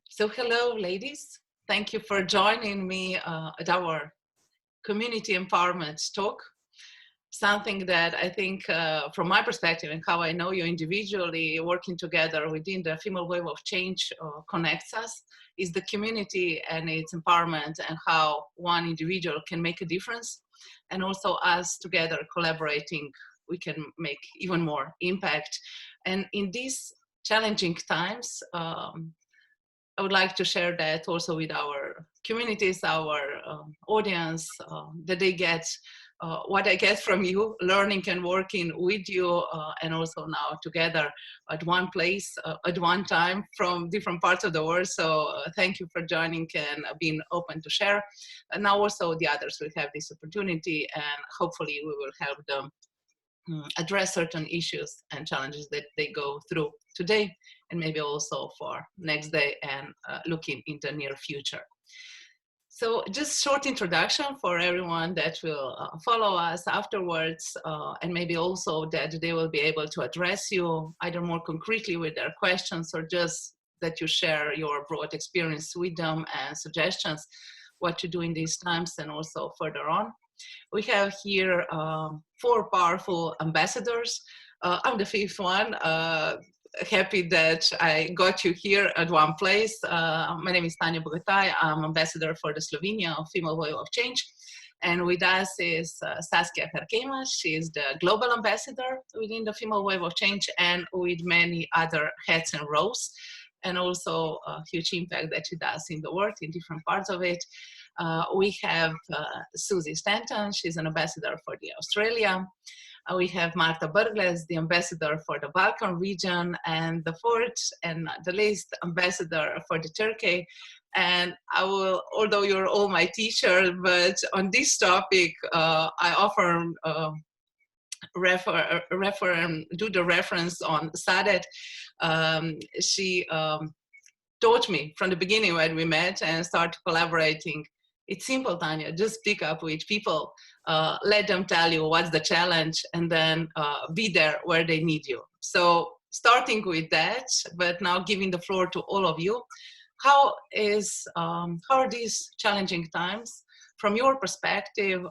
So hello, ladies. Thank you for joining me at our community empowerment talk. Something that I think, from my perspective and how I know you individually, working together within the Female Wave of Change connects us, is the community and its empowerment and how one individual can make a difference. And also us together collaborating, we can make even more impact. And in these challenging times, I would like to share that also with our communities, our audience, that they get what I get from you, learning and working with you, and also now together at one place, at one time from different parts of the world. So thank you for joining and being open to share. And now also the others will have this opportunity, and hopefully we will help them address certain issues and challenges that they go through today, and maybe also for next day and looking in the near future. So just short introduction for everyone that will follow us afterwards, and maybe also that they will be able to address you either more concretely with their questions or just that you share your broad experience with them and suggestions what to do in these times and also further on. We have here 4 powerful ambassadors. I'm the 5th one. Happy that I got you here at one place. My name is Tanja Bogataj. I'm ambassador for the Slovenia Female Wave of Change. And with us is Saskia Harkema. She is the global ambassador within the Female Wave of Change and with many other hats and roles, and also a huge impact that she does in the world in different parts of it. We have Susie Stanton. She's an ambassador for the Australia. We have Marta Berglez, the ambassador for the Balkan region, and the 4th and the least ambassador for the Turkey. And I will, although you're all my teachers, but on this topic, I often do the reference on Saadet. She taught me from the beginning when we met and started collaborating. It's simple, Tanya. Just pick up with people, let them tell you what's the challenge, and then be there where they need you. So starting with that, but now giving the floor to all of you. How are these challenging times, from your perspective,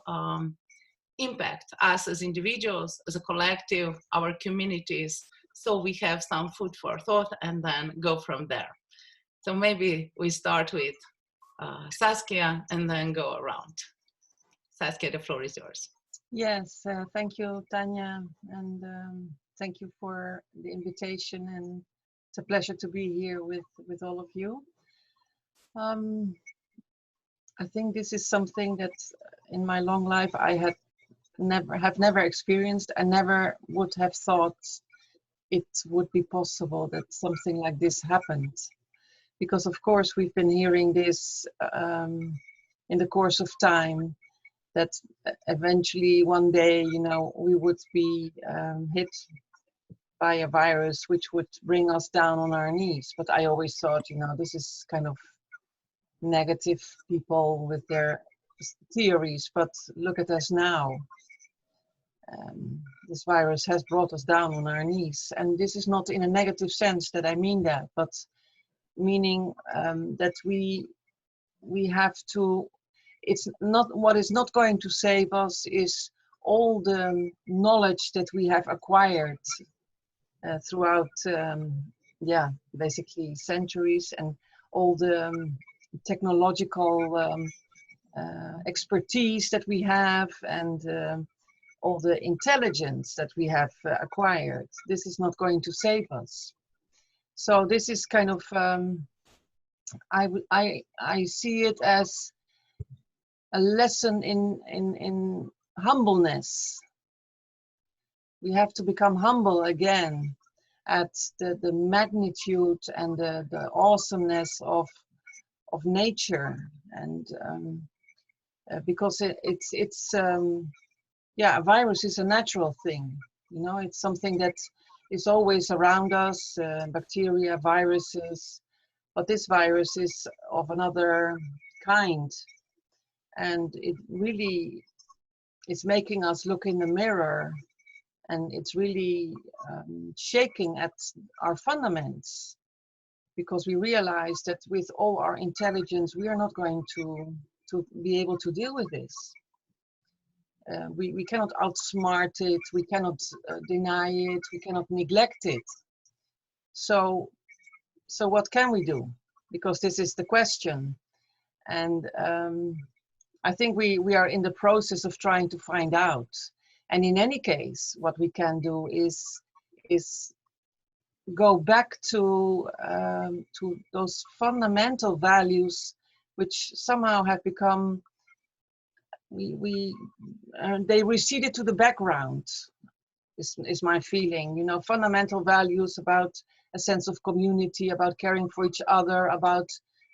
impact us as individuals, as a collective, our communities, so we have some food for thought and then go from there. So maybe we start with Saskia and then go around. Saskia, the floor is yours. Yes, thank you, Tanya, and thank you for the invitation, and it's a pleasure to be here with all of you. I think this is something that in my long life I have never experienced. I never would have thought it would be possible that something like this happened. Because of course we've been hearing this in the course of time, that eventually one day, you know, we would be hit by a virus which would bring us down on our knees. But I always thought, you know, this is kind of negative people with their theories, but look at us now. This virus has brought us down on our knees, and this is not in a negative sense that I mean that, but meaning that we have to, it's not, what is not going to save us is all the knowledge that we have acquired throughout basically centuries, and all the technological expertise that we have, and all the intelligence that we have acquired. This is not going to save us. So this is kind of, I see it as a lesson in humbleness. We have to become humble again at the magnitude and the awesomeness of nature, and because it's a virus is a natural thing. You know, it's something that is always around us, bacteria, viruses, but this virus is of another kind, and it really is making us look in the mirror, and it's really shaking at our fundaments. because we realize that with all our intelligence, we are not going to be able to deal with this. We cannot outsmart it, we cannot deny it, we cannot neglect it. So what can we do? Because this is the question. And I think we are in the process of trying to find out. And in any case, what we can do is go back to those fundamental values which somehow have become, they receded to the background, is my feeling. You know, fundamental values about a sense of community, about caring for each other, about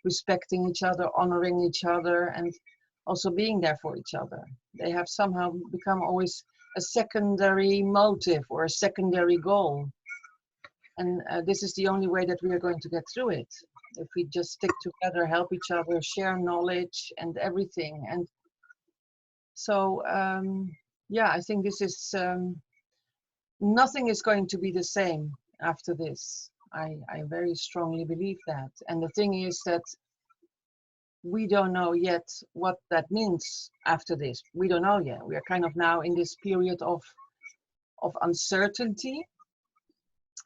respecting each other, honoring each other, and also being there for each other. They have somehow become always a secondary motive or a secondary goal. And this is the only way that we are going to get through it. If we just stick together, help each other, share knowledge and everything. And so, yeah, I think this is, nothing is going to be the same after this. I very strongly believe that. And the thing is that we don't know yet what that means after this. We don't know yet. We are kind of now in this period of uncertainty.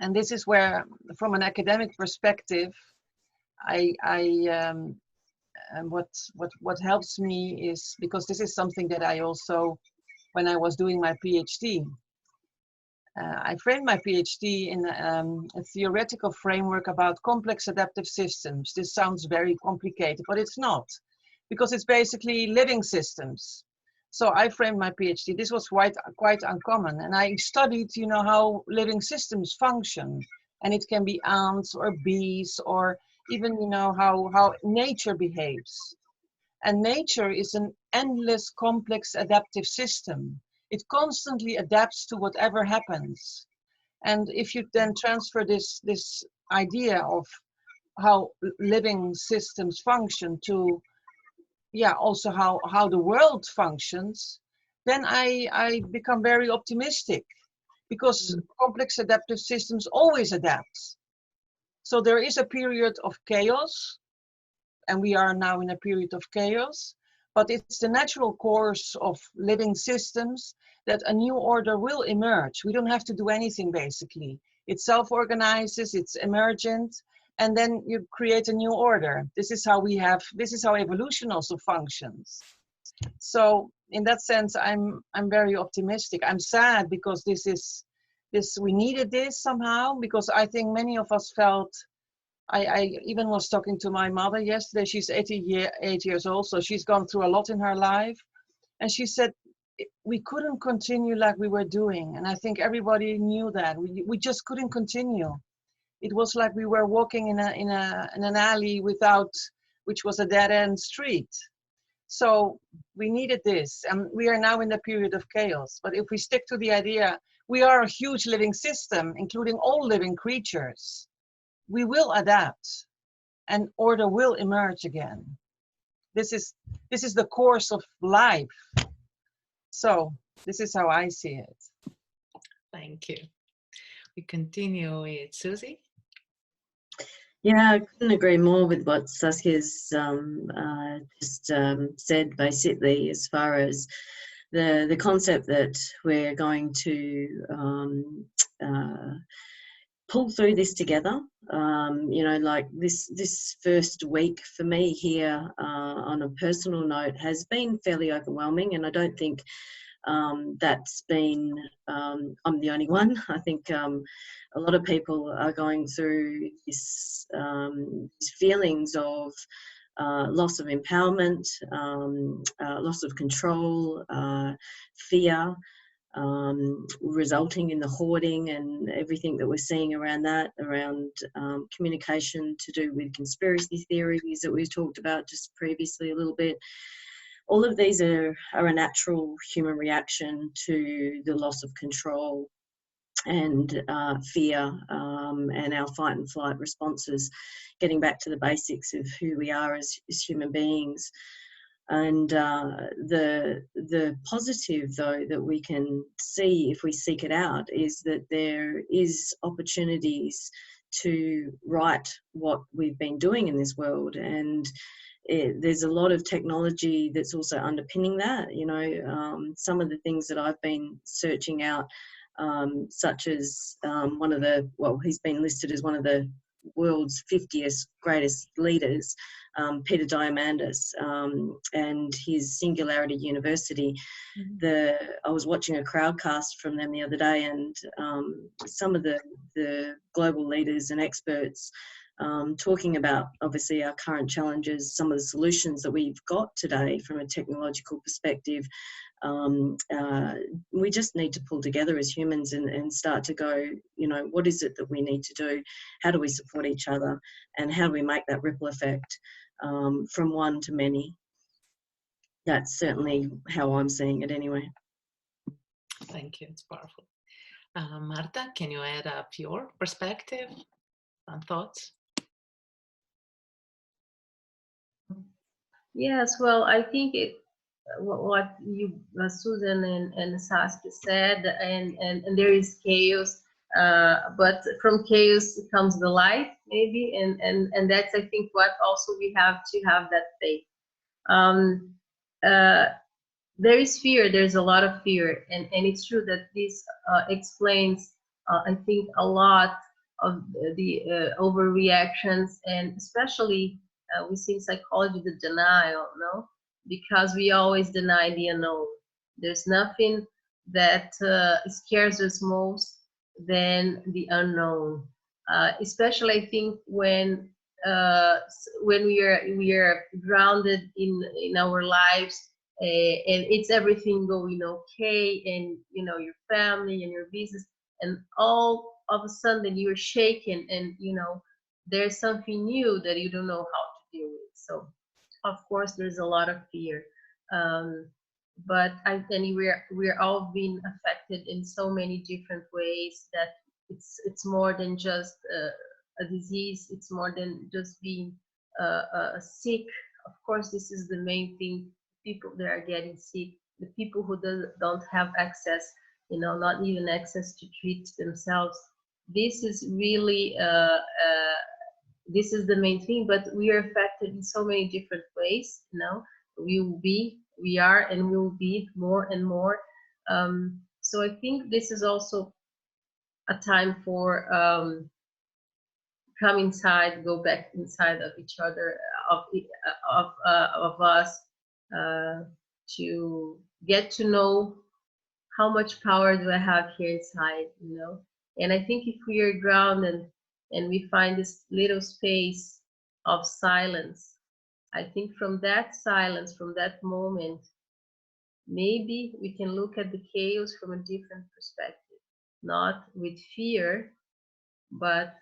And this is where, from an academic perspective, what helps me is, because this is something that I also, when I was doing my PhD, I framed my PhD in a theoretical framework about complex adaptive systems. This sounds very complicated, but it's not, because it's basically living systems. So I framed my PhD. This was quite uncommon, and I studied, you know, how living systems function, and it can be ants or bees, or even, you know, how nature behaves. And nature is an endless, complex adaptive system. It constantly adapts to whatever happens. And if you then transfer this idea of how living systems function to, yeah, also how the world functions, then I become very optimistic, because complex adaptive systems always adapt. So there is a period of chaos, and we are now in a period of chaos, but it's the natural course of living systems that a new order will emerge. We don't have to do anything, basically. It self-organizes, it's emergent, and then you create a new order. This is how evolution also functions. So in that sense, I'm very optimistic. I'm sad because we needed this somehow, because I think many of us felt, I even was talking to my mother yesterday. She's 88 years old, so she's gone through a lot in her life. And she said, we couldn't continue like we were doing. And I think everybody knew that. We just couldn't continue. It was like we were walking in an alley which was a dead-end street. So we needed this. And we are now in the period of chaos. But if we stick to the idea, we are a huge living system, including all living creatures. We will adapt, and order will emerge again. This is the course of life. So this is how I see it. Thank you. We continue with Susie. Yeah, I couldn't agree more with what Saskia's just said, basically, as far as the concept that we're going to pull through this together. You know, like this first week for me here on a personal note has been fairly overwhelming, and I don't think that's been, I'm the only one. I think a lot of people are going through these feelings of loss of empowerment, loss of control, fear, resulting in the hoarding and everything that we're seeing around that, around communication to do with conspiracy theories that we've talked about just previously a little bit. All of these are a natural human reaction to the loss of control and fear and our fight and flight responses, getting back to the basics of who we are as human beings. And the positive, though, that we can see if we seek it out is that there is opportunities to right what we've been doing in this world. And there's a lot of technology that's also underpinning that. You know, some of the things that I've been searching out, such as he's been listed as one of the world's 50th greatest leaders, Peter Diamandis, and his Singularity University. I was watching a crowdcast from them the other day, and some of the global leaders and experts talking about obviously our current challenges, some of the solutions that we've got today from a technological perspective. We just need to pull together as humans and start to go, you know, what is it that we need to do? How do we support each other? And how do we make that ripple effect from one to many? That's certainly how I'm seeing it anyway. Thank you, it's powerful. Marta, can you add up your perspective and thoughts? Yes, well, I think what you, Susan and Saskia said, and there is chaos, but from chaos comes the light, maybe, and that's, I think, what also we have to have that faith. There is fear, there's a lot of fear, and it's true that this explains, I think, a lot of the overreactions, and especially we see in psychology the denial, no? Because we always deny the unknown. There's nothing that scares us most than the unknown. Especially, I think, when we are grounded in our lives, and it's everything going okay, and you know, your family and your business, and all of a sudden you're shaken, and you know, there's something new that you don't know how to deal with. So of course there's a lot of fear, but I think we're all being affected in so many different ways that it's more than just a disease. It's more than just being sick. Of course, this is the main thing. People that are getting sick, the people who don't have access, you know, not even access to treat themselves. This is really this is the main thing, but we are affected in so many different ways. You know, we are, and we will be more and more. So I think this is also a time for come inside, go back inside of each other, of us, to get to know how much power do I have here inside, you know. And I think if we are grounded and we find this little space of silence, I think from that silence, from that moment, maybe we can look at the chaos from a different perspective, not with fear, but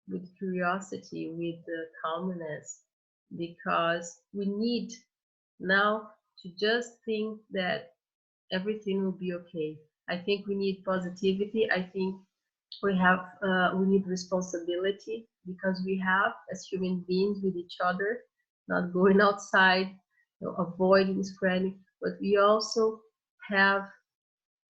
with curiosity, with calmness, because we need now to just think that everything will be okay. I think we need positivity. I think we need responsibility, because we have, as human beings, with each other, not going outside, you know, avoiding spreading, but we also have,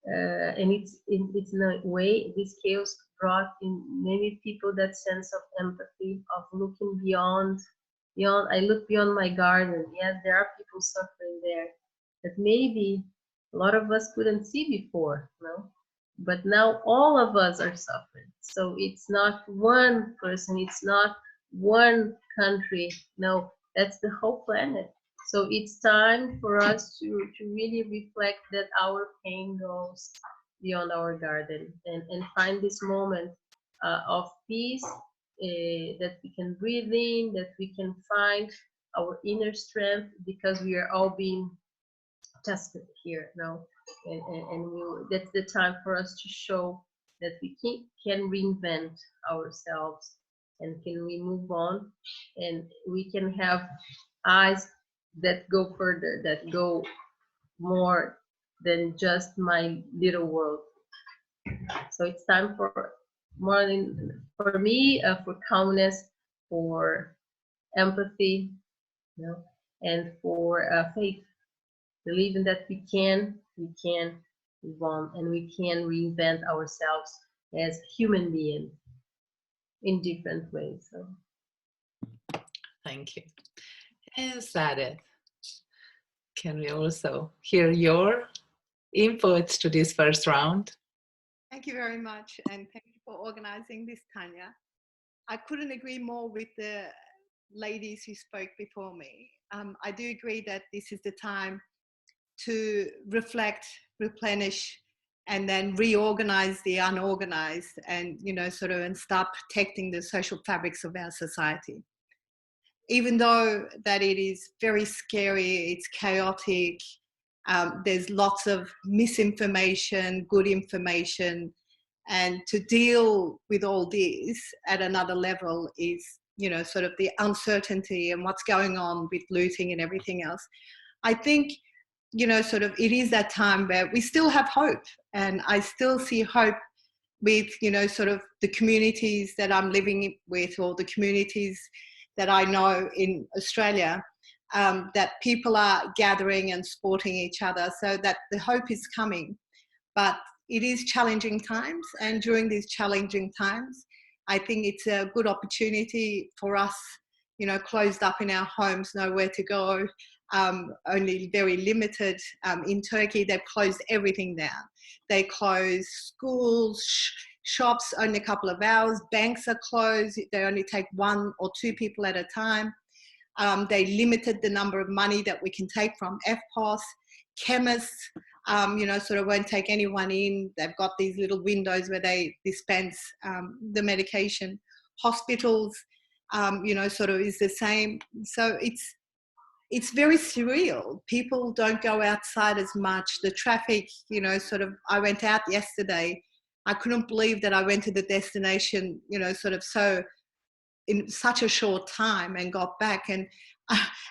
and it's in a way, this chaos brought in many people that sense of empathy, of looking beyond. I look beyond my garden. Yes, there are people suffering there that maybe a lot of us couldn't see before, no? But now all of us are suffering. So it's not one person, it's not one country. No, that's the whole planet. So it's time for us to really reflect that our pain goes beyond our garden, and find this moment of peace, that we can breathe in, that we can find our inner strength, because we are all being tested here now, and that's the time for us to show that we can reinvent ourselves, and can we move on, and we can have eyes that go further, that go more than just my little world. So it's time for more than, for me, for calmness, for empathy, you know, and for faith, believing that we can move on, and we can reinvent ourselves as human beings. in different ways. So. Thank you. And Saadet, can we also hear your inputs to this first round? Thank you very much, and thank you for organizing this, Tanja. I couldn't agree more with the ladies who spoke before me. I do agree that this is the time to reflect, replenish, and then reorganize the unorganized, and and start protecting the social fabrics of our society. Even though that it is very scary, it's chaotic, there's lots of misinformation, good information, and to deal with all this at another level is, sort of the uncertainty and what's going on with looting and everything else. I think, it is that time where we still have hope, and I still see hope with, sort of the communities that I'm living with, or the communities that I know in Australia, that people are gathering and supporting each other, so that the hope is coming. But it is challenging times, and during these challenging times, I think it's a good opportunity for us, closed up in our homes, nowhere to go, only very limited. In Turkey, they've closed everything down. They close schools, shops only a couple of hours, banks are closed, they only take 1 or 2 people at a time. They limited the number of money that we can take from FWoC. Chemists, won't take anyone in. They've got these little windows where they dispense the medication. Hospitals, is the same. So it's very surreal. People don't go outside as much. The traffic, I went out yesterday. I couldn't believe that I went to the destination, so in such a short time, and got back, and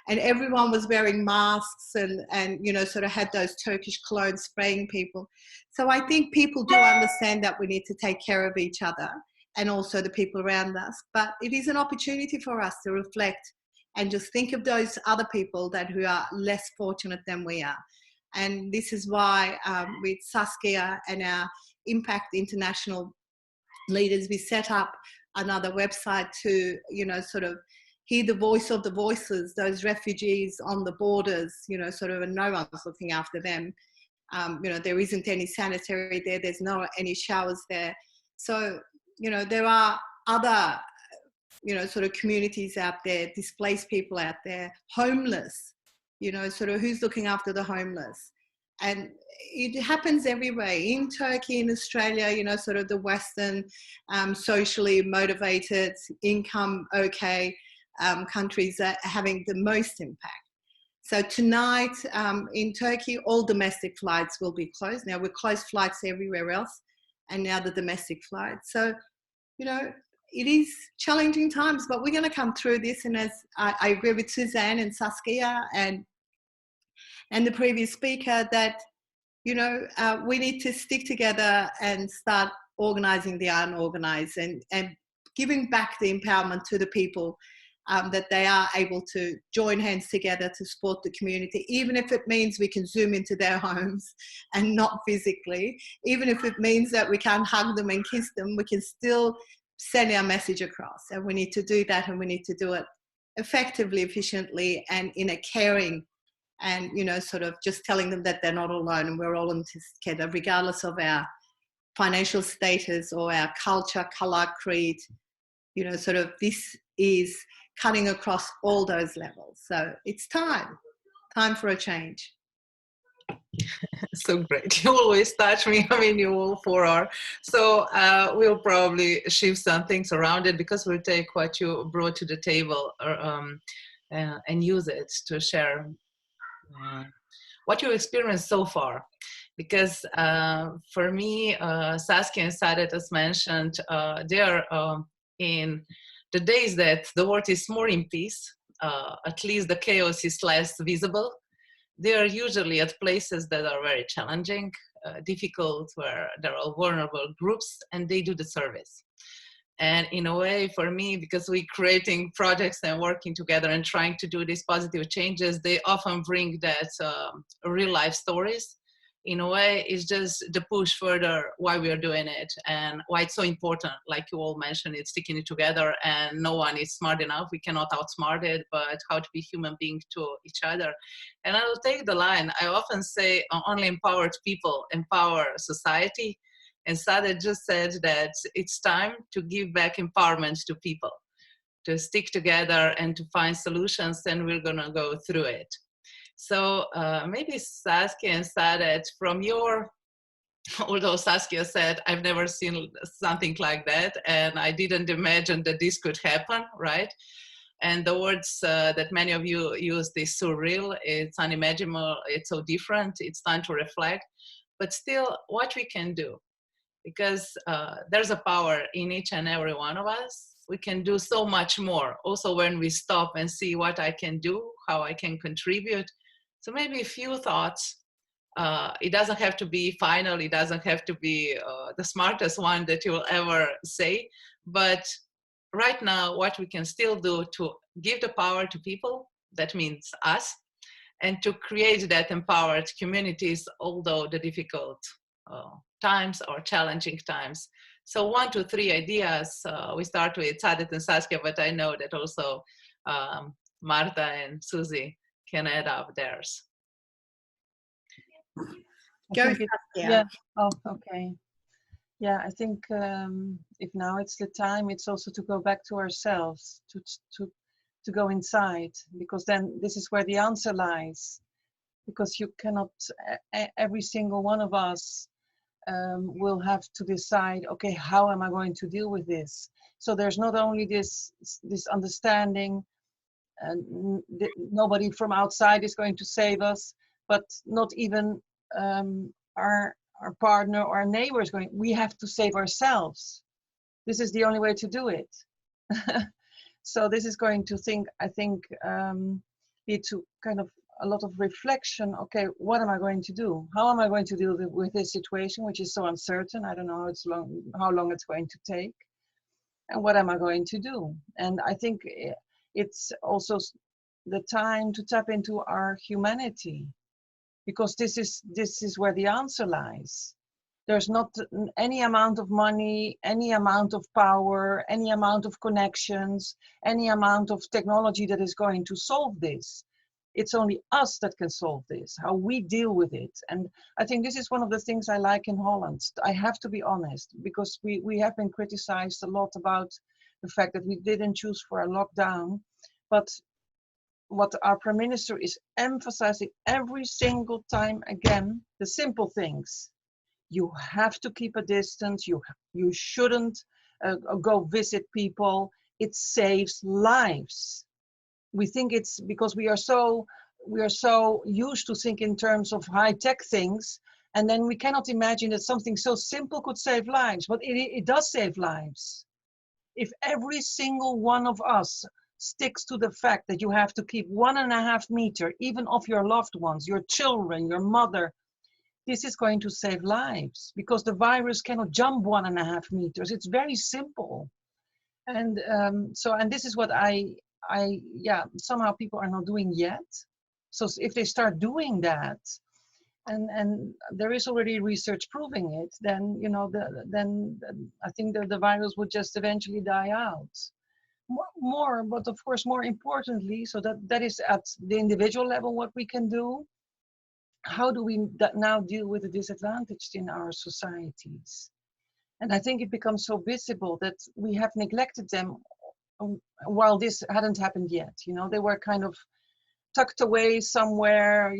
everyone was wearing masks and had those Turkish colognes spraying people. So I think people do understand that we need to take care of each other and also the people around us. But it is an opportunity for us to reflect and just think of those other people who are less fortunate than we are. And this is why with Saskia and our Impact International leaders, we set up another website to, hear the voice of the voiceless, those refugees on the borders, and no one's looking after them. There isn't any sanitary there, there's any showers there. So, there are other, communities out there, displaced people out there, homeless, who's looking after the homeless? And it happens everywhere, in Turkey, in Australia, the Western, socially motivated, income okay countries are having the most impact. So tonight in Turkey, all domestic flights will be closed. Now we've closed flights everywhere else, and now the domestic flights. So, it is challenging times, but we're going to come through this. And as I agree with Suzanne and Saskia and the previous speaker, that, we need to stick together and start organising the unorganised, and giving back the empowerment to the people, that they are able to join hands together to support the community, even if it means we can zoom into their homes and not physically, even if it means that we can't hug them and kiss them, we can still send our message across. And we need to do that, and we need to do it effectively, efficiently, and in a caring, and just telling them that they're not alone, and we're all in this together, regardless of our financial status or our culture, colour, creed. This is cutting across all those levels. So it's time for a change. So great. You always touch me. You all 4 are. So we'll probably shift some things around it, because we'll take what you brought to the table and use it to share what you experienced so far. Because for me, Saskia and Saadet, as mentioned, they are in the days that the world is more in peace, at least the chaos is less visible. They are usually at places that are very challenging, difficult, where there are vulnerable groups, and they do the service. And in a way, for me, because we're creating projects and working together and trying to do these positive changes, they often bring that real life stories in a way, is just the push further why we are doing it and why it's so important. Like you all mentioned, it's sticking it together, and no one is smart enough. We cannot outsmart it, but how to be human beings to each other. And I will take the line. I often say only empowered people empower society. And Saadet just said that it's time to give back empowerment to people, to stick together and to find solutions, and we're gonna go through it. So maybe Saskia and Saadet, from your, although Saskia said, I've never seen something like that, and I didn't imagine that this could happen, right? And the words that many of you use, is surreal, it's unimaginable, it's so different, it's time to reflect, but still what we can do, because there's a power in each and every one of us. We can do so much more, also when we stop and see what I can do, how I can contribute. So maybe a few thoughts. It doesn't have to be final, it doesn't have to be the smartest one that you will ever say, but right now what we can still do to give the power to people, that means us, and to create that empowered communities, although the difficult times or challenging times. So 1, 2, 3 ideas. We start with Saadet and Saskia, but I know that also Marta and Susie can add up theirs. Go, Saskia. Yeah. Oh, okay. Yeah, I think if now it's the time, it's also to go back to ourselves, to go inside, because then this is where the answer lies. Because you cannot, every single one of us will have to decide, okay, how am I going to deal with this? So there's not only this understanding, and nobody from outside is going to save us, but not even our partner or our neighbor is going. We have to save ourselves. This is the only way to do it. So this is going to lead to kind of a lot of reflection. Okay, what am I going to do? How am I going to deal with this situation, which is so uncertain? I don't know how long it's going to take. And what am I going to do? And I think it's also the time to tap into our humanity, because this is where the answer lies. There's not any amount of money, any amount of power, any amount of connections, any amount of technology that is going to solve this. It's only us that can solve this, how we deal with it. And I think this is one of the things I like in Holland. I have to be honest, because we have been criticized a lot about the fact that we didn't choose for a lockdown. But what our Prime Minister is emphasizing every single time again, the simple things. You have to keep a distance. You shouldn't go visit people. It saves lives. We think it's because we are so used to think in terms of high-tech things, and then we cannot imagine that something so simple could save lives. But it does save lives. If every single one of us sticks to the fact that you have to keep 1.5 meters, even of your loved ones, your children, your mother, this is going to save lives, because the virus cannot jump 1.5 meters. It's very simple. And and this is what somehow people are not doing yet. So if they start doing that, and there is already research proving it, then then I think that the virus would just eventually die out. But of course, more importantly, so that is at the individual level what we can do. How do we now deal with the disadvantaged in our societies? And I think it becomes so visible that we have neglected them while this hadn't happened yet. They were kind of tucked away somewhere,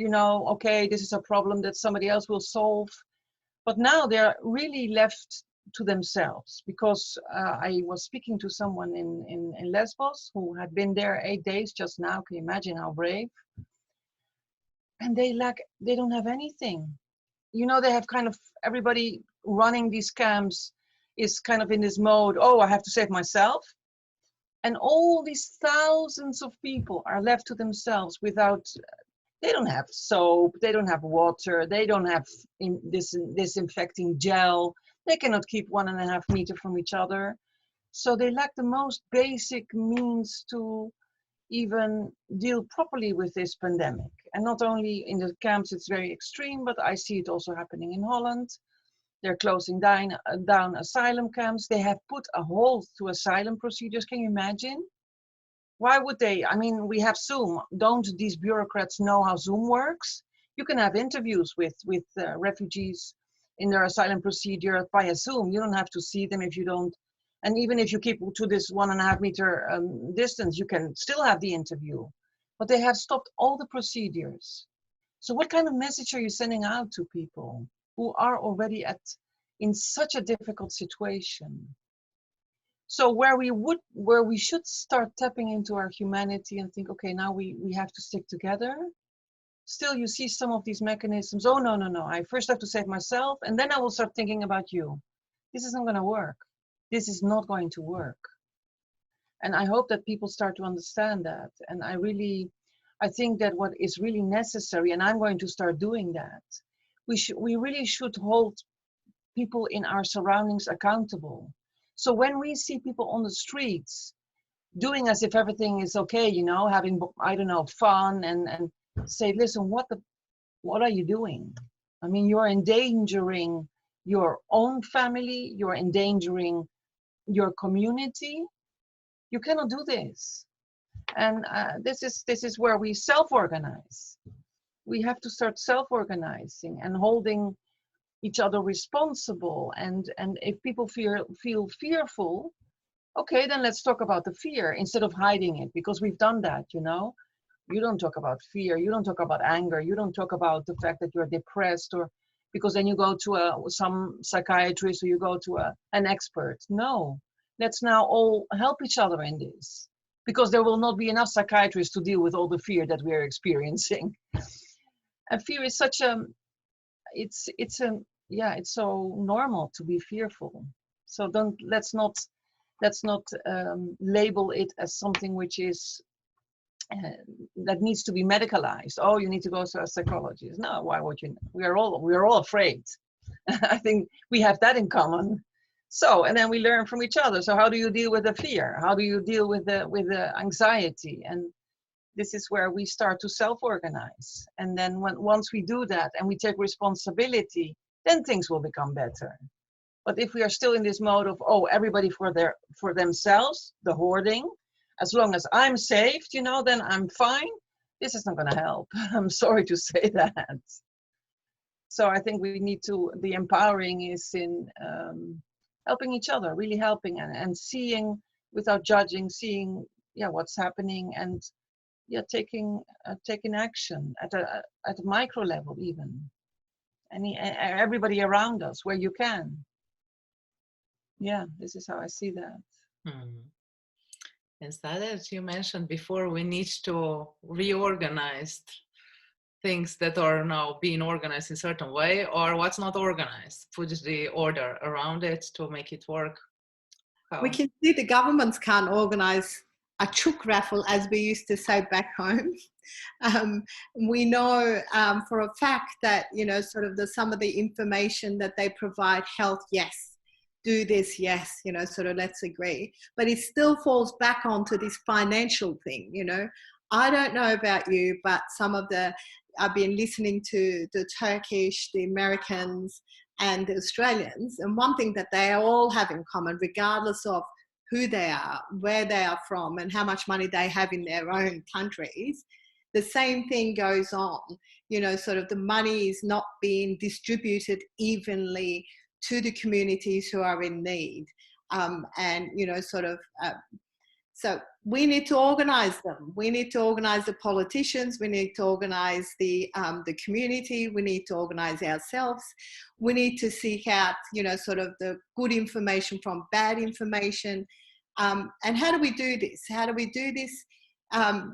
okay, this is a problem that somebody else will solve. But now they're really left to themselves, because I was speaking to someone in Lesbos who had been there 8 days just now. Can you imagine how brave? And they don't have anything. They have kind of, everybody running these camps is kind of in this mode, oh, I have to save myself. And all these thousands of people are left to themselves they don't have soap, they don't have water, they don't have disinfecting gel, they cannot keep 1.5 meters from each other. So they lack the most basic means to even deal properly with this pandemic. And not only in the camps, it's very extreme, but I see it also happening in Holland. They're closing down asylum camps. They have put a halt to asylum procedures. Can you imagine? Why would they? I mean, we have Zoom. Don't these bureaucrats know how Zoom works? You can have interviews with refugees in their asylum procedure via Zoom. You don't have to see them if you don't. And even if you keep to this 1.5 meter distance, you can still have the interview. But they have stopped all the procedures. So what kind of message are you sending out to people who are already in such a difficult situation? So where we should start tapping into our humanity and think, okay, now we have to stick together. Still, you see some of these mechanisms. Oh, no. I first have to save myself, and then I will start thinking about you. This isn't going to work. This is not going to work. And I hope that people start to understand that. And I think that what is really necessary, and I'm going to start doing that, we really should hold people in our surroundings accountable. So when we see people on the streets doing as if everything is okay, you know, having, I don't know, fun, and say, listen, what are you doing? I mean, you're endangering your own family, you're endangering your community. You cannot do this. And this is where we self-organize. We have to start self-organizing and holding each other responsible. And if people feel fearful, okay, then let's talk about the fear instead of hiding it, because we've done that, you know. You don't talk about fear, you don't talk about anger, you don't talk about the fact that you're depressed, or because then you go to some psychiatrist or you go to an expert. No, let's now all help each other in this, because there will not be enough psychiatrists to deal with all the fear that we're experiencing. And fear is such it's so normal to be fearful. So let's not label it as something which is that needs to be medicalized. Oh, you need to go to a psychologist. No, why would you? We are all afraid. I think we have that in common. So, and then we learn from each other. So how do you deal with the fear? How do you deal with the anxiety? And this is where we start to self-organize. And then once we do that and we take responsibility, then things will become better. But if we are still in this mode of, oh, everybody for themselves, the hoarding, as long as I'm saved, you know, then I'm fine. This is not going to help. I'm sorry to say that. So I think we need to, the empowering is in helping each other, really helping and seeing without judging, seeing, what's happening, and taking action at a micro level even. And everybody around us where you can. Yeah, this is how I see that. And Saadet, you mentioned before, we need to reorganize things that are now being organized in a certain way, or what's not organized, put the order around it to make it work. How? We can see the governments can't organize a chook raffle, as we used to say back home. We know for a fact that, you know, sort of some of the information that they provide, health, yes. Do this, yes, you know, sort of let's agree. But it still falls back onto this financial thing, you know. I don't know about you, but I've been listening to the Turkish, the Americans, and the Australians, and one thing that they all have in common, regardless of who they are, where they are from, and how much money they have in their own countries, the same thing goes on. You know, sort of the money is not being distributed evenly to the communities who are in need. And, you know, sort of, so we need to organize them. We need to organize the politicians. We need to organize the community. We need to organize ourselves. We need to seek out, you know, sort of the good information from bad information. And how do we do this? How do we do this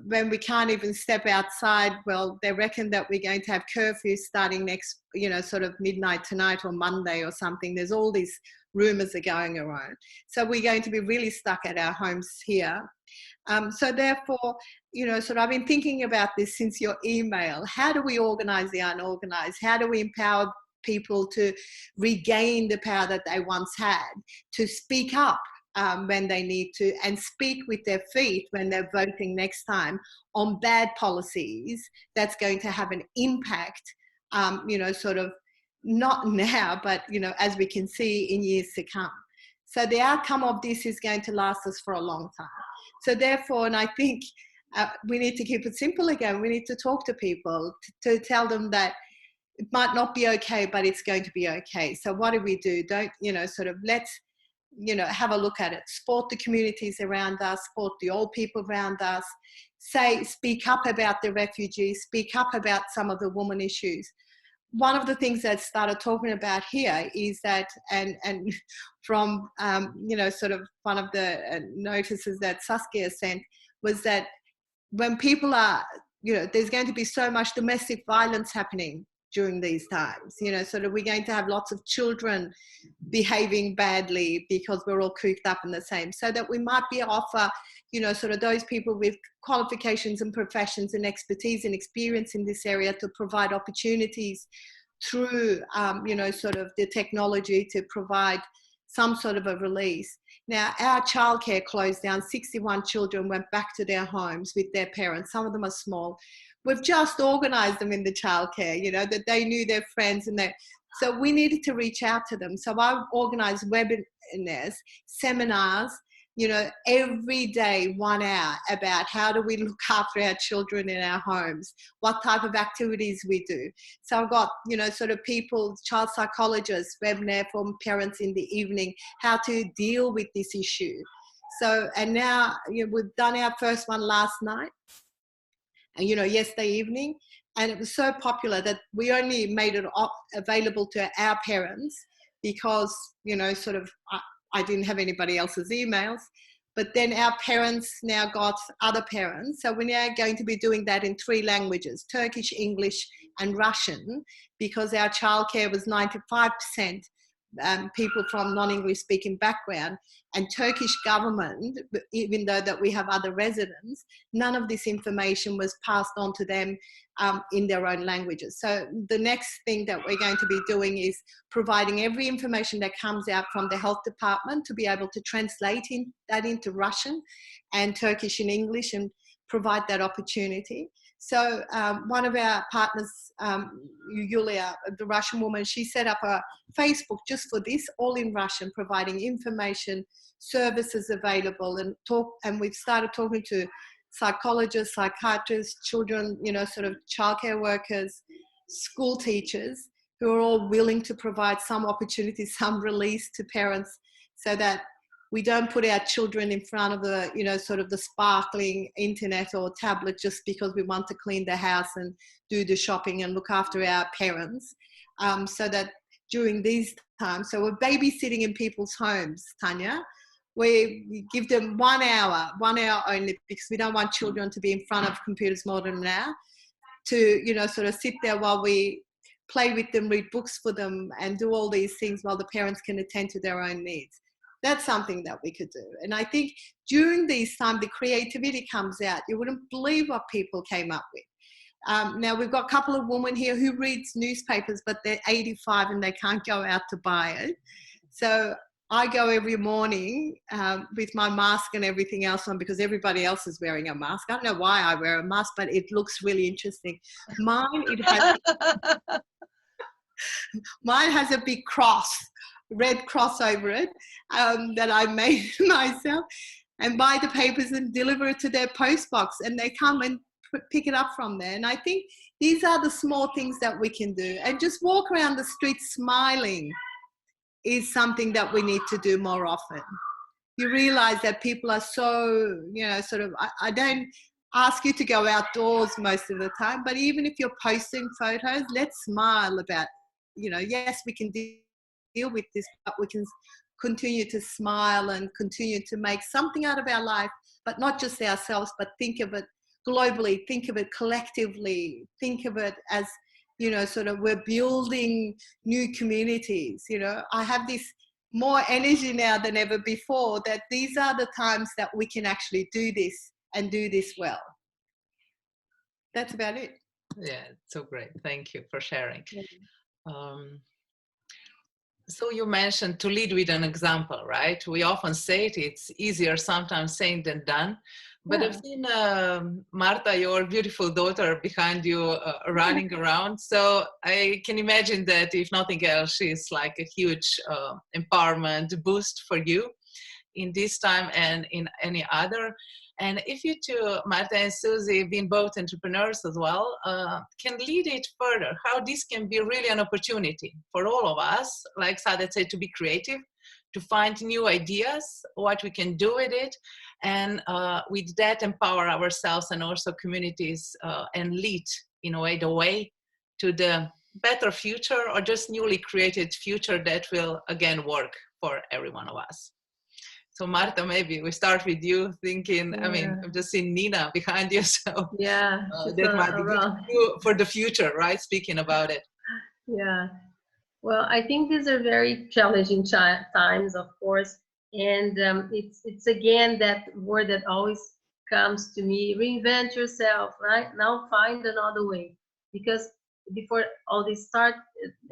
when we can't even step outside? Well, they reckon that we're going to have curfews starting next, you know, sort of midnight tonight or Monday or something. There's all these rumors are going around. So we're going to be really stuck at our homes here. So therefore, you know, sort of I've been thinking about this since your email. How do we organize the unorganized? How do we empower people to regain the power that they once had, to speak up when they need to, and speak with their feet when they're voting next time on bad policies that's going to have an impact, sort of not now, but, as we can see in years to come. So the outcome of this is going to last us for a long time. So therefore, and I think we need to keep it simple again. We need to talk to people to tell them that it might not be okay, but it's going to be okay. So what do we do? Don't, let's, have a look at it. Support the communities around us, support the old people around us, speak up about the refugees, speak up about some of the women issues. One of the things that I started talking about here is that, and from, sort of one of the notices that Saskia sent was that when people are, there's going to be so much domestic violence happening during these times, sort of we're going to have lots of children behaving badly because we're all cooped up in the same, so that we might be offer, sort of those people with qualifications and professions and expertise and experience in this area to provide opportunities through, sort of the technology to provide some sort of a release. Now, our childcare closed down. 61 children went back to their homes with their parents. Some of them are small. We've just organised them in the childcare, that they knew their friends and so we needed to reach out to them. So I've organised webinars, seminars, every day, 1 hour, about how do we look after our children in our homes, what type of activities we do. So I've got, sort of people, child psychologists, webinar for parents in the evening, how to deal with this issue. So, and now we've done our first one last night, and yesterday evening, and it was so popular that we only made it available to our parents because, sort of, I didn't have anybody else's emails, but then our parents now got other parents. So we're now going to be doing that in 3 languages, Turkish, English, and Russian, because our childcare was 95% people from non-English speaking background, and Turkish government, even though that we have other residents, none of this information was passed on to them in their own languages. So the next thing that we're going to be doing is providing every information that comes out from the health department to be able to translate that into Russian and Turkish and English and provide that opportunity. So one of our partners, Yulia, the Russian woman, she set up a Facebook just for this, all in Russian, providing information, services available, and we've started talking to psychologists, psychiatrists, children, sort of childcare workers, school teachers, who are all willing to provide some opportunity, some release to parents, so that we don't put our children in front of the, sort of the sparkling internet or tablet just because we want to clean the house and do the shopping and look after our parents. So that during these times, so we're babysitting in people's homes, Tanja. We give them 1 hour only, because we don't want children to be in front of computers more than an hour, to, sort of sit there while we play with them, read books for them, and do all these things while the parents can attend to their own needs. That's something that we could do. And I think during these times, the creativity comes out. You wouldn't believe what people came up with. Now, we've got a couple of women here who reads newspapers, but they're 85 and they can't go out to buy it. So I go every morning with my mask and everything else on, because everybody else is wearing a mask. I don't know why I wear a mask, but it looks really interesting. Mine has a big cross, red cross over it, that I made myself, and buy the papers and deliver it to their post box, and they come and pick it up from there. And I think these are the small things that we can do, and just walk around the street smiling is something that we need to do more often. You realize that people are so, sort of, I don't ask you to go outdoors most of the time, but even if you're posting photos, let's smile about, yes, we can deal with this, but we can continue to smile and continue to make something out of our life, but not just ourselves, but think of it globally, think of it collectively, think of it as, sort of, we're building new communities. I have this more energy now than ever before, that these are the times that we can actually do this and do this well. That's about it. Yeah, so great. Thank you for sharing. So you mentioned to lead with an example, right? We often say it's easier sometimes saying than done. But Yeah. I've seen Marta, your beautiful daughter, behind you running around. So I can imagine that if nothing else, she's like a huge empowerment boost for you in this time and in any other. And if you two, Marta and Susie, being both entrepreneurs as well, can lead it further, how this can be really an opportunity for all of us, like Saadet said, to be creative, to find new ideas, what we can do with it, and with that empower ourselves and also communities and lead, in a way, the way to the better future or just newly created future that will, again, work for every one of us. So Marta, maybe we start with you thinking, I mean, I've just seen Nina behind you, so Yeah, she's that might be good around. for you for the future, right? Speaking about it. Yeah. Well, I think these are very challenging times, of course, and it's again that word that always comes to me: reinvent yourself. Right now, find another way. Because before all this start,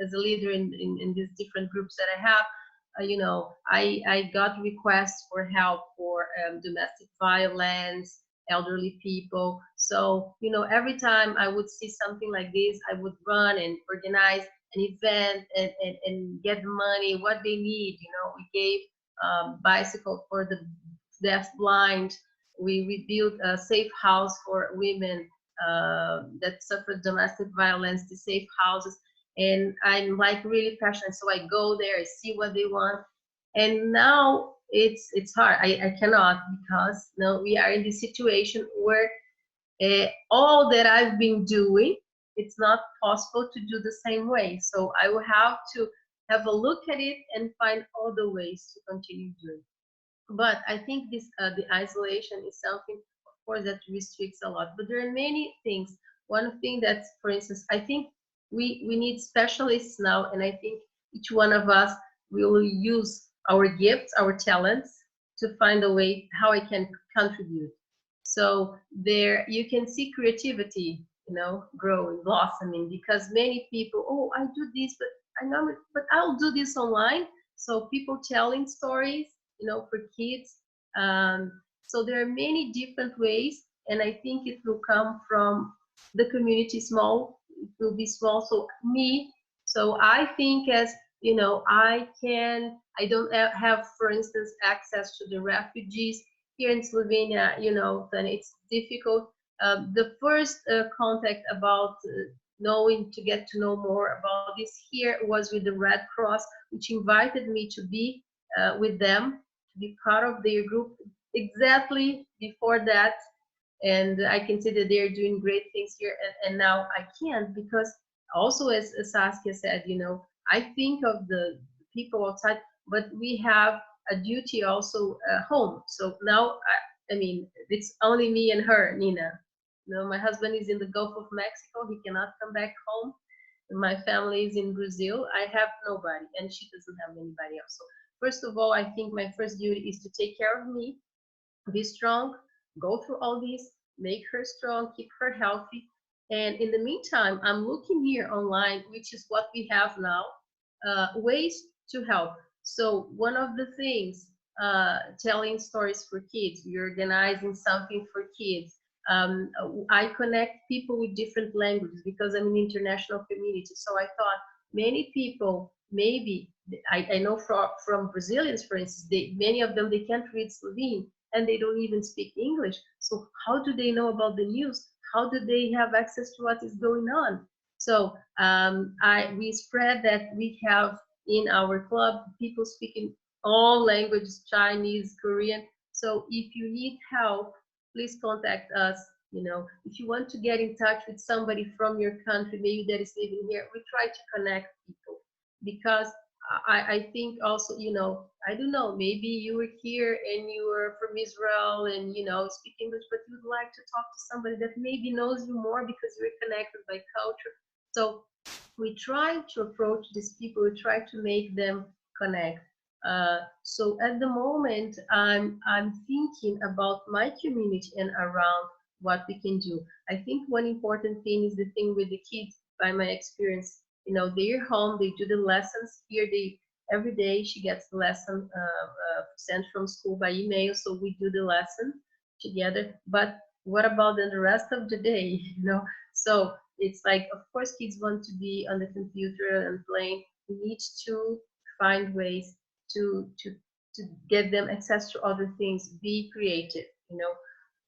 as a leader in these different groups that I have, you know, I got requests for help for domestic violence, elderly people. So, you know, every time I would see something like this, I would run and organize an event and get money, what they need. You know, we gave bicycle for the deaf blind. We built a safe house for women that suffered domestic violence, the safe houses. And I'm like really passionate, so I go there, I see what they want. And now it's hard. I cannot, because now we are in this situation where all that I've been doing, it's not possible to do the same way. So I will have to have a look at it and find other ways to continue doing. But I think this the isolation is something, of course, that restricts a lot. But there are many things. One thing that's, for instance, I think we need specialists now, and I think each one of us will use our gifts, our talents, to find a way how I can contribute. So there you can see creativity, you know, growing, blossoming, because many people, oh, I do this, but I know it, but I'll do this online. So people telling stories, you know, for kids. So there are many different ways, and I think it will come from the community small. It will be small. So me, so I think as you know, I don't have, for instance, access to the refugees here in Slovenia. You know, then it's difficult. The first contact about knowing to get to know more about this here was with the Red Cross, which invited me to be with them, to be part of their group exactly before that. And I can see that they're doing great things here. And now I can't, because also, as Saskia said, you know, I think of the people outside, but we have a duty also home. So now, I mean, it's only me and her, Nina. You know, my husband is in the Gulf of Mexico. He cannot come back home. My family is in Brazil. I have nobody, and she doesn't have anybody else. So first of all, I think my first duty is to take care of me, be strong, go through all these, make her strong, keep her healthy. And in the meantime, I'm looking here online, which is what we have now, ways to help. So one of the things, telling stories for kids, we're organizing something for kids. I connect people with different languages because I'm an international community. So I thought many people, maybe, I know from Brazilians, for instance, many of them, they can't read Slovene and they don't even speak English. So how do they know about the news? How do they have access to what is going on? So we spread that we have in our club people speaking all languages, Chinese, Korean. So if you need help, please contact us. You know, if you want to get in touch with somebody from your country, maybe that is living here, we try to connect people, because I think also, you know, I don't know, maybe you were here and you were from Israel and, you know, speak English, but you would like to talk to somebody that maybe knows you more because you're connected by culture. So we try to approach these people, we try to make them connect. So at the moment, I'm thinking about my community and around what we can do. I think one important thing is the thing with the kids, by my experience. You know, they're home, they do the lessons here, they every day she gets the lesson sent from school by email, so we do the lesson together. But what about then the rest of the day? So it's like, of course, kids want to be on the computer and playing. We need to find ways to get them access to other things, be creative.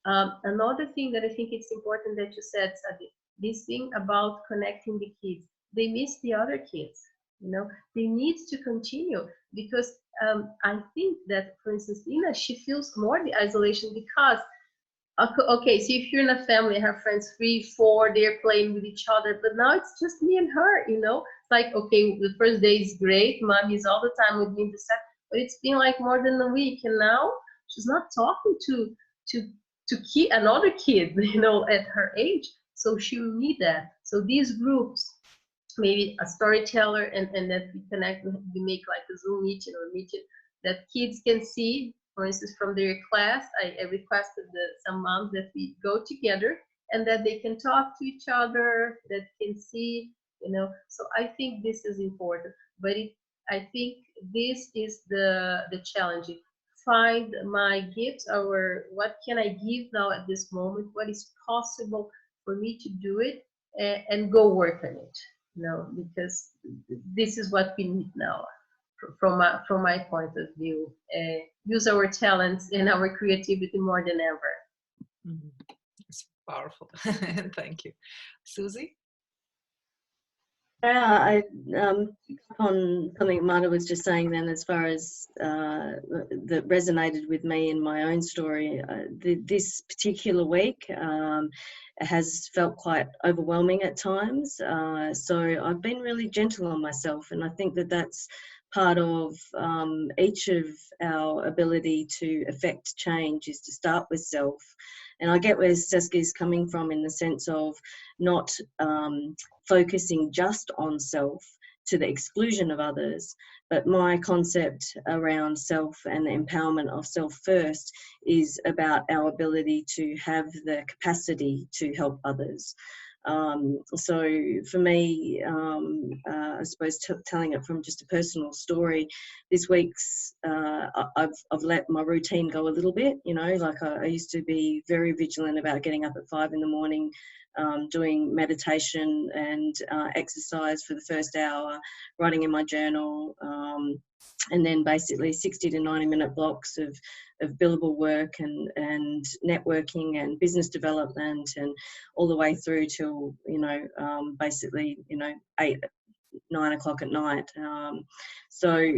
Another thing that I think it's important that you said, Sadi, this thing about connecting the kids. They miss the other kids. They need to continue, because I think that, for instance, Ina, she feels more the isolation because, okay, so if you're in a family, have friends 3, 4, they're playing with each other, but now it's just me and her. It's like, okay, the first day is great, mommy is all the time with me in the set, but it's been like more than a week, and now she's not talking to another kid, at her age. So she will need that. So these groups, maybe a storyteller, and that we connect, we make like a Zoom meeting or meeting that kids can see. For instance, from their class, I requested some moms that we go together and that they can talk to each other, that can see, So I think this is important. But I think this is the challenge. Find my gifts, or what can I give now at this moment? What is possible for me to do it, and go work on it. Because this is what we need now, from my point of view. Use our talents and our creativity more than ever. It's powerful. Thank you. Susie? Yeah, I pick up on something Marta was just saying then, as far as that resonated with me in my own story. This particular week has felt quite overwhelming at times. So I've been really gentle on myself, and I think that that's part of each of our ability to affect change, is to start with self. And I get where Saskia's coming from, in the sense of not focusing just on self to the exclusion of others. But my concept around self and the empowerment of self first is about our ability to have the capacity to help others. So for me, I suppose telling it from just a personal story, this week's I've let my routine go a little bit. Like I used to be very vigilant about getting up at 5 in the morning, doing meditation and exercise for the first hour, writing in my journal, and then basically 60 to 90-minute blocks of billable work and networking and business development, and all the way through till basically 8, 9 o'clock at night. So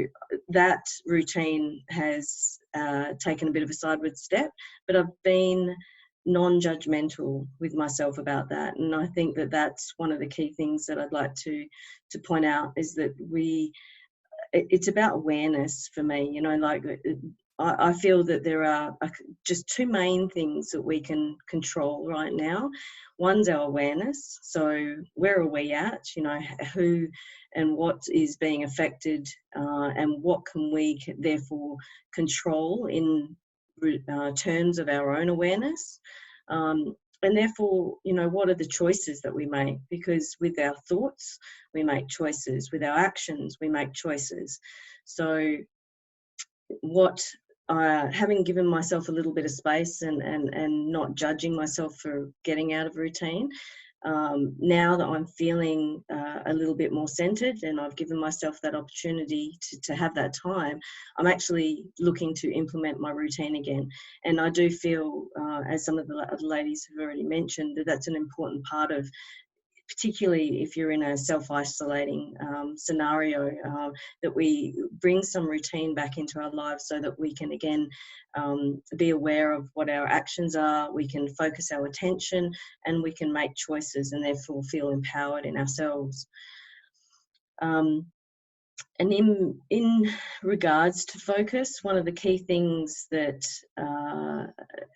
that routine has taken a bit of a sideward step, but I've been non-judgmental with myself about that. And I think that that's one of the key things that I'd like to point out, is that it's about awareness for me. I feel that there are just two main things that we can control right now. One's our awareness. So where are we at? Who and what is being affected, and what can we therefore control in terms of our own awareness. And therefore, what are the choices that we make? Because with our thoughts, we make choices. With our actions, we make choices. So having given myself a little bit of space and not judging myself for getting out of routine, now that I'm feeling a little bit more centered, and I've given myself that opportunity to have that time, I'm actually looking to implement my routine again. And I do feel, as some of the other ladies have already mentioned, that that's an important part of, particularly if you're in a self-isolating scenario, that we bring some routine back into our lives, so that we can again be aware of what our actions are, we can focus our attention, and we can make choices, and therefore feel empowered in ourselves. And in regards to focus, one of the key things that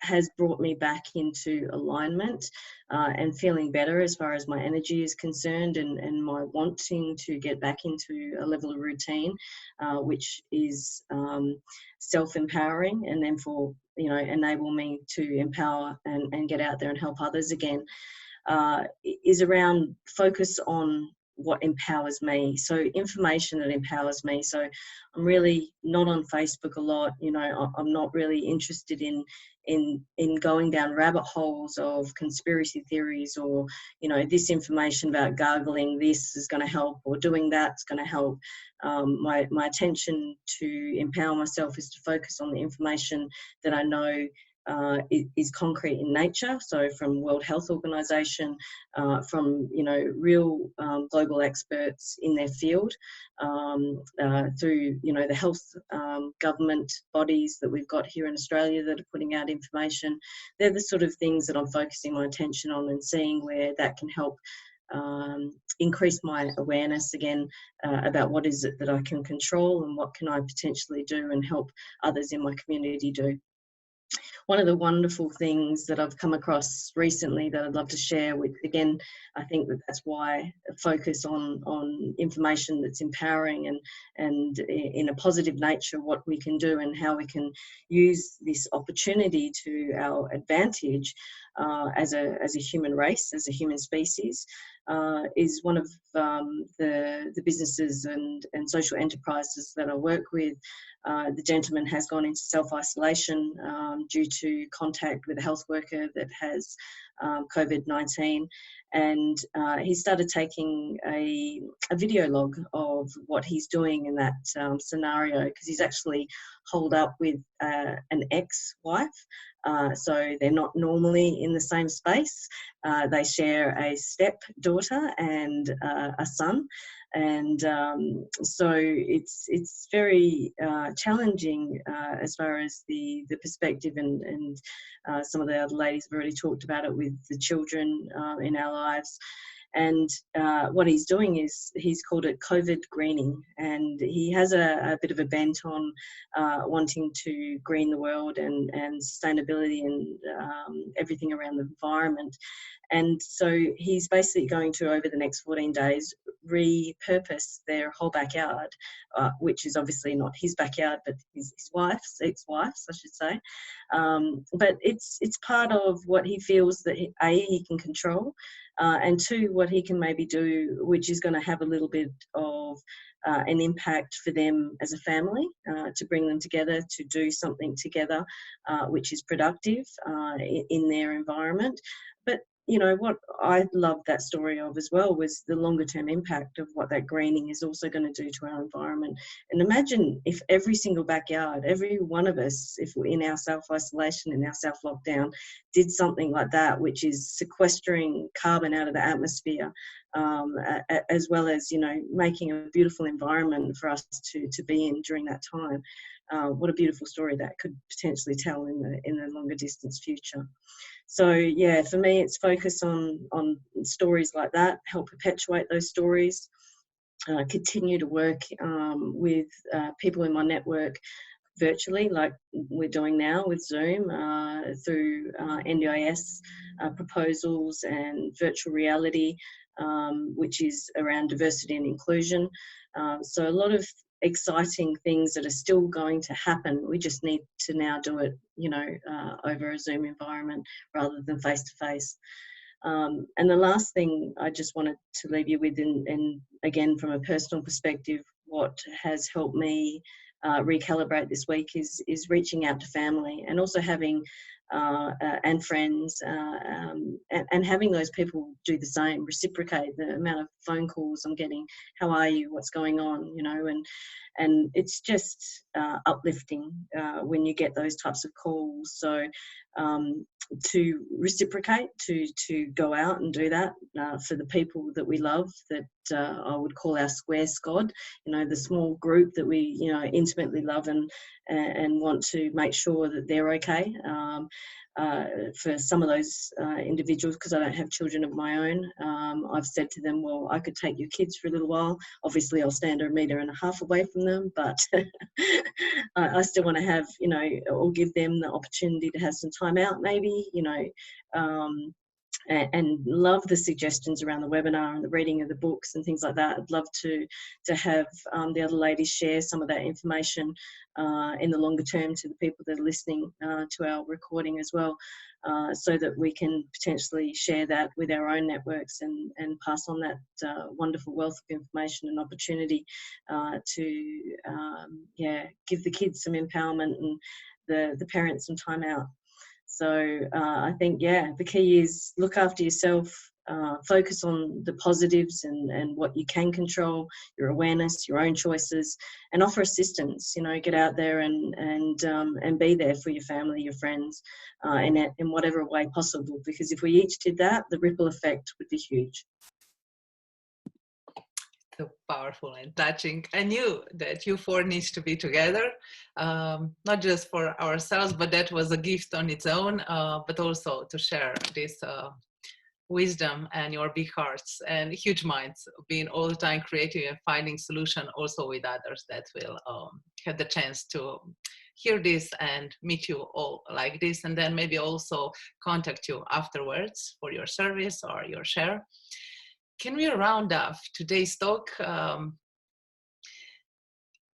has brought me back into alignment and feeling better as far as my energy is concerned, and my wanting to get back into a level of routine, which is self-empowering, and then enable me to empower and get out there and help others again, is around focus on what empowers me. So information that empowers me. So I'm really not on Facebook a lot. You know, I'm not really interested in going down rabbit holes of conspiracy theories, or, you know, this information about gargling this is going to help, or doing that's going to help. My attention to empower myself is to focus on the information that I know is concrete in nature. So from World Health Organization, from, you know, real global experts in their field, through, you know, the health government bodies that we've got here in Australia that are putting out information. They're the sort of things that I'm focusing my attention on and seeing where that can help increase my awareness again about what is it that I can control and what can I potentially do and help others in my community do. One of the wonderful things that I've come across recently that I'd love to share with, again, I think that's why focus on information that's empowering and in a positive nature, what we can do and how we can use this opportunity to our advantage as a human race, as a human species, is one of the businesses and social enterprises that I work with. The gentleman has gone into self-isolation due to contact with a health worker that has COVID-19, and he started taking a video log of what he's doing in that scenario, because he's actually holed up with an ex-wife. So they're not normally in the same space. They share a stepdaughter and a son. And so it's very challenging as far as the perspective, and some of the other ladies have already talked about it with the children in our lives. And what he's doing is he's called it Covert Greening, and he has a bit of a bent on wanting to green the world and sustainability and everything around the environment. And so he's basically going to, over the next 14 days, repurpose their whole backyard, which is obviously not his backyard, but his wife's, ex-wife's, I should say. But it's part of what he feels that he can control, and two, what he can maybe do, which is going to have a little bit of an impact for them as a family, to bring them together, to do something together, which is productive in their environment. But you know, what I loved that story of as well was the longer term impact of what that greening is also going to do to our environment. And imagine if every single backyard, every one of us, if we're in our self-isolation, in our self-lockdown, did something like that, which is sequestering carbon out of the atmosphere, as well as, you know, making a beautiful environment for us to be in during that time. What a beautiful story that could potentially tell in the longer distance future. So yeah, for me, it's focus on stories like that, help perpetuate those stories, continue to work with people in my network virtually, like we're doing now with Zoom, through NDIS proposals and virtual reality, which is around diversity and inclusion. So a lot of exciting things that are still going to happen. We just need to now do it, you know, over a Zoom environment rather than face to face. And the last thing I just wanted to leave you with, and again, from a personal perspective, what has helped me recalibrate this week is reaching out to family, and also having and friends, and having those people do the same, reciprocate the amount of phone calls I'm getting. How are you? What's going on? You know, and it's just uplifting when you get those types of calls. So to reciprocate, to go out and do that for the people that we love, that I would call our square squad, you know, the small group that we, you know, intimately love and want to make sure that they're okay. For some of those individuals, because I don't have children of my own, I've said to them, well, I could take your kids for a little while. Obviously, I'll stand 1.5 meters away from them, but I still want to have, you know, or give them the opportunity to have some time out, maybe, you know, and love the suggestions around the webinar and the reading of the books and things like that. I'd love to have the other ladies share some of that information in the longer term to the people that are listening to our recording as well, so that we can potentially share that with our own networks and pass on that wonderful wealth of information and opportunity to give the kids some empowerment and the parents some time out. So I think, the key is look after yourself, focus on the positives and what you can control, your awareness, your own choices, and offer assistance. You know, get out there and be there for your family, your friends, in whatever way possible. Because if we each did that, the ripple effect would be huge. So powerful and touching. I knew that you four needs to be together, not just for ourselves, but that was a gift on its own, but also to share this wisdom and your big hearts and huge minds, being all the time creative and finding solution also with others that will have the chance to hear this and meet you all like this, and then maybe also contact you afterwards for your service or your share. Can we round off today's talk?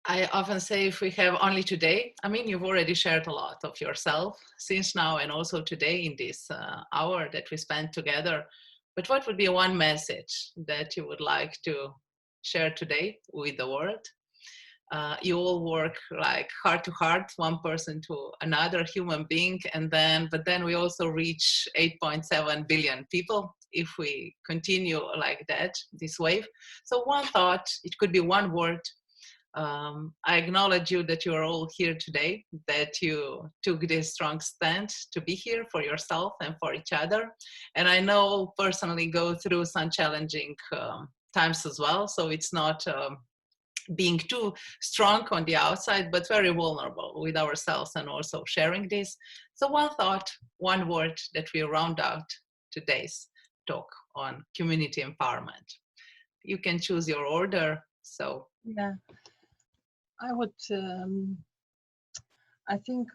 I often say if we have only today, I mean, you've already shared a lot of yourself since now and also today in this hour that we spent together, but what would be one message that you would like to share today with the world? You all work like heart to heart, one person to another human being, but then we also reach 8.7 billion people if we continue like that, this wave. So one thought, it could be one word. I acknowledge you that you are all here today, that you took this strong stand to be here for yourself and for each other. And I know personally go through some challenging times as well. So it's not being too strong on the outside, but very vulnerable with ourselves and also sharing this. So one thought, one word that we round out today's talk on community empowerment. You can choose your order. So yeah, I would, I think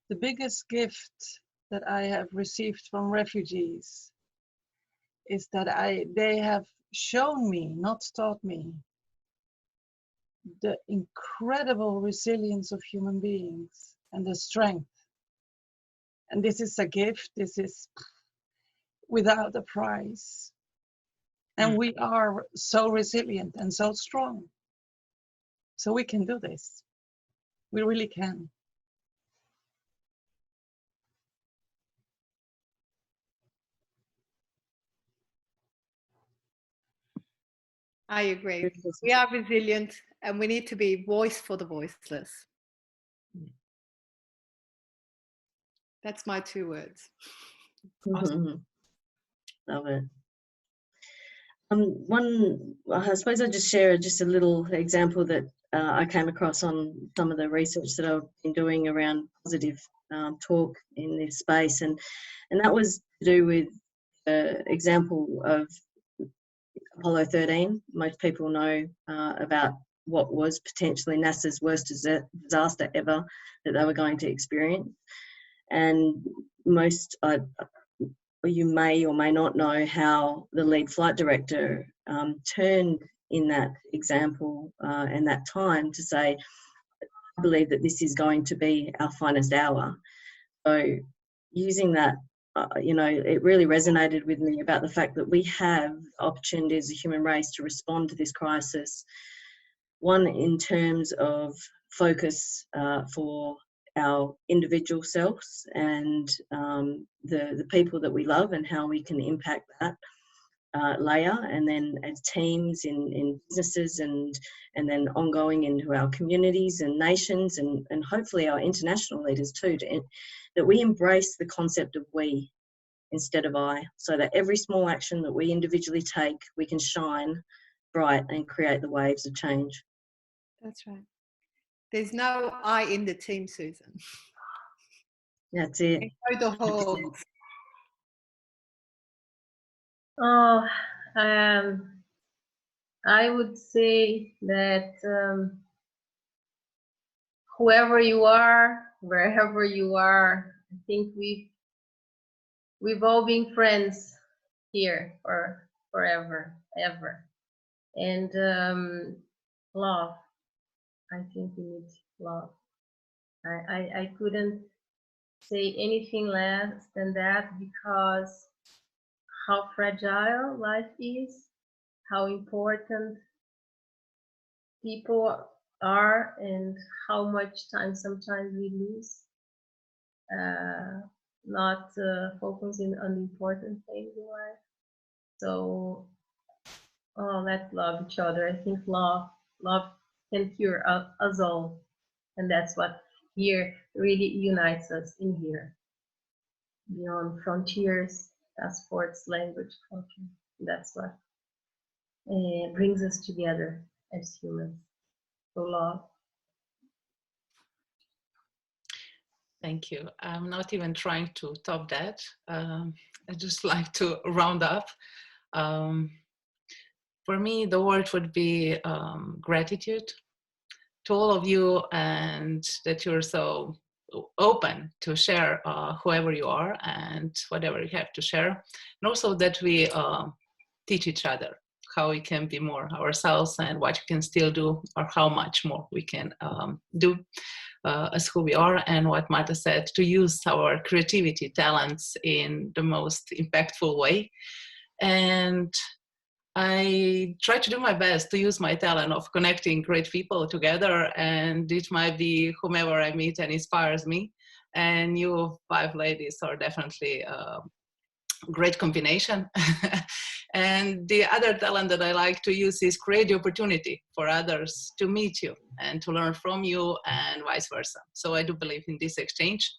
the biggest gift that I have received from refugees is that they have shown me, not taught me, the incredible resilience of human beings and the strength. And this is a gift, this is without a price. And we are so resilient and so strong. So we can do this. We really can. I agree. We are resilient and we need to be voice for the voiceless. That's my 2 words. Awesome. Love it. I suppose I'll just share just a little example that I came across on some of the research that I've been doing around positive talk in this space, and that was to do with the example of Apollo 13. Most people know about what was potentially NASA's worst disaster ever that they were going to experience, and you may or may not know how the lead flight director turned in that example and that time to say, I believe that this is going to be our finest hour. So using that, it really resonated with me about the fact that we have opportunity as a human race to respond to this crisis. One, in terms of focus for our individual selves and the people that we love and how we can impact that layer, and then as teams in businesses and then ongoing into our communities and nations and hopefully our international leaders too, that we embrace the concept of we instead of I, so that every small action that we individually take, we can shine bright and create the waves of change. That's right. There's no I in the team, Susan. That's it. The whole. Oh, I would say that whoever you are, wherever you are, I think we've we've all been friends here for forever, ever. And love, I think we need love. I couldn't say anything less than that, because how fragile life is, how important people are, and how much time sometimes we lose not focusing on the important things in life. So, oh, let's love each other. I think love can cure us all, and that's what here really unites us in here, beyond frontiers, passports, language, culture. That's what brings us together as humans. So love. Thank you. I'm not even trying to top that. I just like to round up. For me, the word would be gratitude to all of you, and that you're so open to share whoever you are and whatever you have to share. And also that we teach each other how we can be more ourselves and what we can still do, or how much more we can do as who we are. And what Marta said, to use our creativity, talents in the most impactful way. And I try to do my best to use my talent of connecting great people together, and it might be whomever I meet and inspires me. And you 5 ladies are definitely a great combination. And the other talent that I like to use is create the opportunity for others to meet you and to learn from you, and vice versa. So I do believe in this exchange,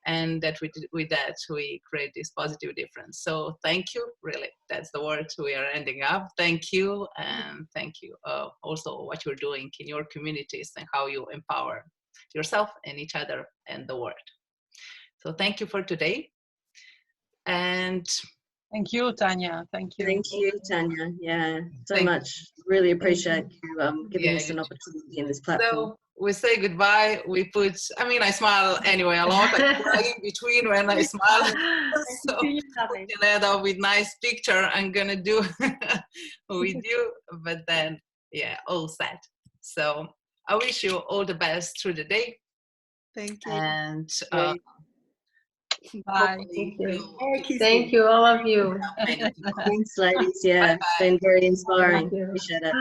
and that with that we create this positive difference. So thank you, really, that's the word we are ending up. Thank you, and thank you also what you're doing in your communities and how you empower yourself and each other and the world. So thank you for today. And thank you, Tanja. Thank you. Thank you, Tanja. Yeah, so much. Really appreciate you giving us an opportunity in this platform. So we say goodbye. We put, I mean, I smile anyway a lot. I cry in between when I smile. So we can end up with nice picture I'm gonna do with you. But then, yeah, all set. So I wish you all the best through the day. Thank you. And bye. Thank you, all of you. Thanks, ladies. Yeah, it's been very inspiring. Appreciate it.